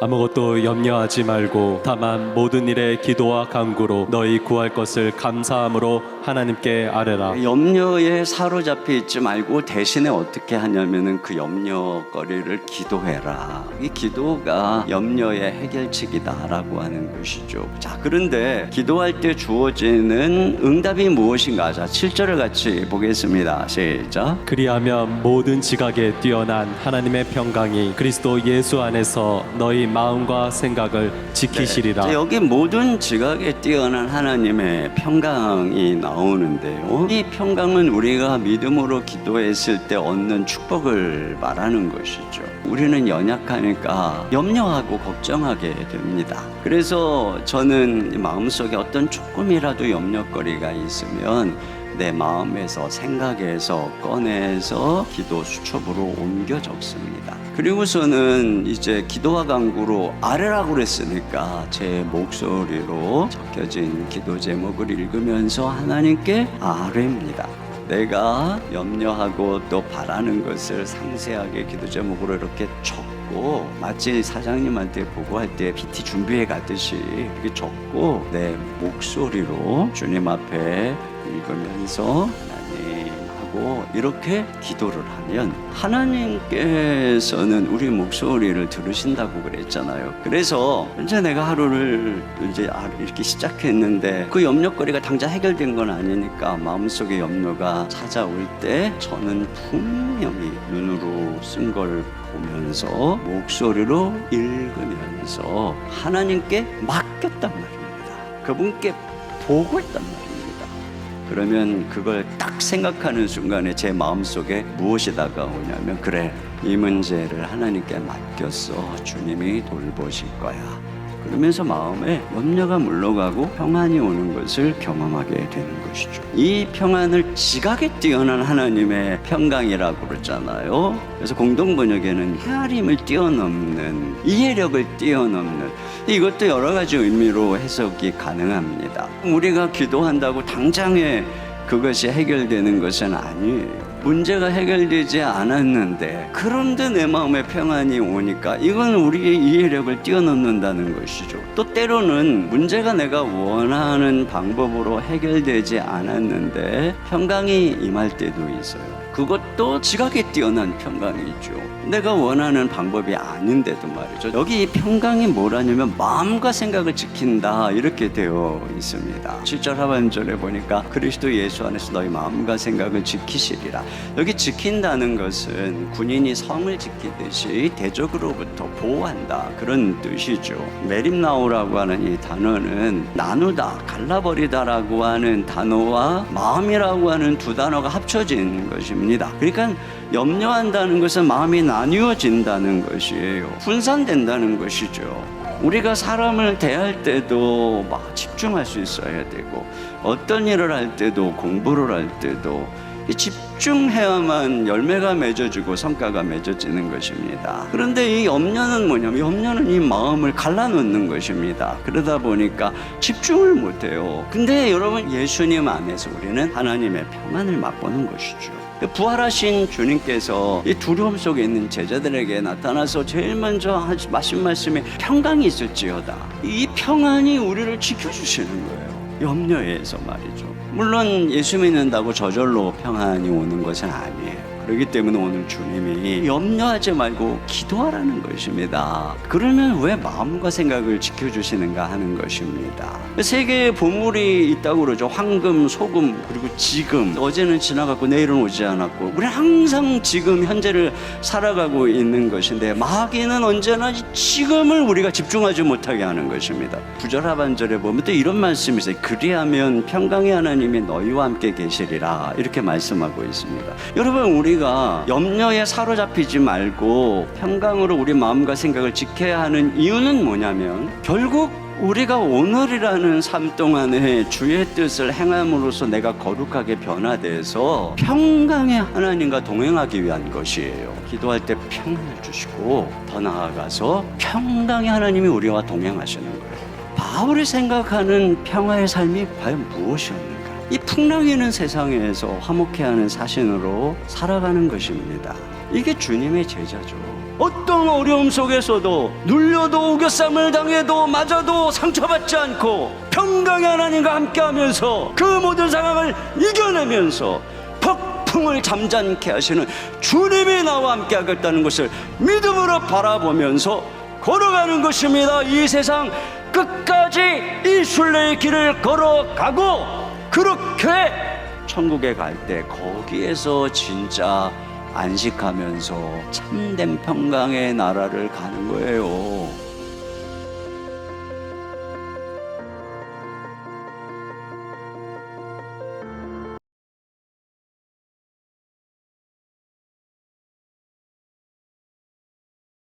아무것도 염려하지 말고 다만 모든 일에 기도와 간구로 너희 구할 것을 감사함으로 하나님께 아뢰라. 염려에 사로잡혀 있지 말고 대신에 어떻게 하냐면은 그 염려거리를 기도해라. 이 기도가 염려의 해결책이다라고 하는 것이죠. 자, 그런데 기도할 때 주어지는 응답이 무엇인가? 자, 7절을 같이 보겠습니다. 시작. 그리하면 모든 지각에 뛰어난 하나님의 평강이 그리스도 예수 안에서 너희 마음과 생각을 지키시리라. 자, 여기 모든 지각에 뛰어난 하나님의 평강이 나오는데요. 이 평강은 우리가 믿음으로 기도했을 때 얻는 축복을 말하는 것이죠. 우리는 연약하니까 염려하고 걱정하게 됩니다. 그래서 저는 마음속에 어떤 조금이라도 염려거리가 있으면 내 마음에서 생각에서 꺼내서 기도 수첩으로 옮겨 적습니다. 그리고서는 이제 기도와 간구로 아뢰라고 그랬으니까 제 목소리로 적혀진 기도 제목을 읽으면서 하나님께 아뢰입니다. 내가 염려하고 또 바라는 것을 상세하게 기도 제목으로 이렇게 적고 마치 사장님한테 보고할 때 PT 준비해 가듯이 이렇게 적고 내 목소리로 주님 앞에 읽으면서 하나님 하고 이렇게 기도를 하면 하나님께서는 우리 목소리를 들으신다고 그랬잖아요. 그래서 이제 내가 하루를 이제 이렇게 시작했는데 그 염려거리가 당장 해결된 건 아니니까 마음속에 염려가 찾아올 때 저는 분명히 눈으로 쓴 걸 보면서 목소리로 읽으면서 하나님께 맡겼단 말입니다. 그분께 보고했단 말입니다. 그러면 그걸 딱 생각하는 순간에 제 마음속에 무엇이 다가오냐면 그래, 이 문제를 하나님께 맡겼어. 주님이 돌보실 거야. 그러면서 마음에 염려가 물러가고 평안이 오는 것을 경험하게 되는 것이죠. 이 평안을 지각에 뛰어난 하나님의 평강이라고 그러잖아요. 그래서 공동번역에는 헤아림을 뛰어넘는, 이해력을 뛰어넘는, 이것도 여러 가지 의미로 해석이 가능합니다. 우리가 기도한다고 당장에 그것이 해결되는 것은 아니에요. 문제가 해결되지 않았는데 그런데 내 마음에 평안이 오니까 이건 우리의 이해력을 뛰어넘는다는 것이죠. 또 때로는 문제가 내가 원하는 방법으로 해결되지 않았는데 평강이 임할 때도 있어요. 그것도 지각에 뛰어난 평강이죠. 내가 원하는 방법이 아닌데도 말이죠. 여기 이 평강이 뭐라냐면 마음과 생각을 지킨다 이렇게 되어 있습니다. 7절 하반절에 보니까 그리스도 예수 안에서 너희 마음과 생각을 지키시리라. 여기 지킨다는 것은 군인이 성을 지키듯이 대적으로부터 보호한다 그런 뜻이죠. 메림나오라고 하는 이 단어는 나누다, 갈라버리다라고 하는 단어와 마음이라고 하는 두 단어가 합쳐진 것입니다. 그러니까 염려한다는 것은 마음이 나뉘어진다는 것이에요. 분산된다는 것이죠. 우리가 사람을 대할 때도 막 집중할 수 있어야 되고 어떤 일을 할 때도 공부를 할 때도 집중해야만 열매가 맺어지고 성과가 맺어지는 것입니다. 그런데 이 염려는 뭐냐면 염려는 이 마음을 갈라놓는 것입니다. 그러다 보니까 집중을 못해요. 근데 여러분 예수님 안에서 우리는 하나님의 평안을 맛보는 것이죠. 부활하신 주님께서 이 두려움 속에 있는 제자들에게 나타나서 제일 먼저 하신 말씀이 평강이 있을지어다. 이 평안이 우리를 지켜주시는 거예요. 염려에서 말이죠. 물론 예수 믿는다고 저절로 평안이 오는 것은 아니에요. 그렇기 때문에 오늘 주님이 염려하지 말고 기도하라는 것입니다. 그러면 왜 마음과 생각을 지켜주시는가 하는 것입니다. 세 개의 보물이 있다고 그러죠. 황금, 소금, 그리고 지금. 어제는 지나갔고 내일은 오지 않았고 우리는 항상 지금 현재를 살아가고 있는 것인데 마귀는 언제나 지금을 우리가 집중하지 못하게 하는 것입니다. 9절 하반절에 보면 또 이런 말씀이 있어요. 그리하면 평강의 하나님이 너희와 함께 계시리라 이렇게 말씀하고 있습니다. 여러분 우리가 염려에 사로잡히지 말고 평강으로 우리 마음과 생각을 지켜야 하는 이유는 뭐냐면 결국 우리가 오늘이라는 삶 동안에 주의 뜻을 행함으로써 내가 거룩하게 변화돼서 평강의 하나님과 동행하기 위한 것이에요. 기도할 때 평안을 주시고 더 나아가서 평강의 하나님이 우리와 동행하시는 거예요. 바울이 생각하는 평화의 삶이 과연 무엇이었는가? 이 풍랑이는 세상에서 화목해하는 사신으로 살아가는 것입니다. 이게 주님의 제자죠. 어떤 어려움 속에서도 눌려도 우겨쌈을 당해도 맞아도 상처받지 않고 평강의 하나님과 함께하면서 그 모든 상황을 이겨내면서 폭풍을 잠잠케 하시는 주님이 나와 함께하겠다는 것을 믿음으로 바라보면서 걸어가는 것입니다. 이 세상 끝까지 이 순례의 길을 걸어가고 그렇게 천국에 갈 때 거기에서 진짜 안식하면서 참된 평강의 나라를 가는 거예요.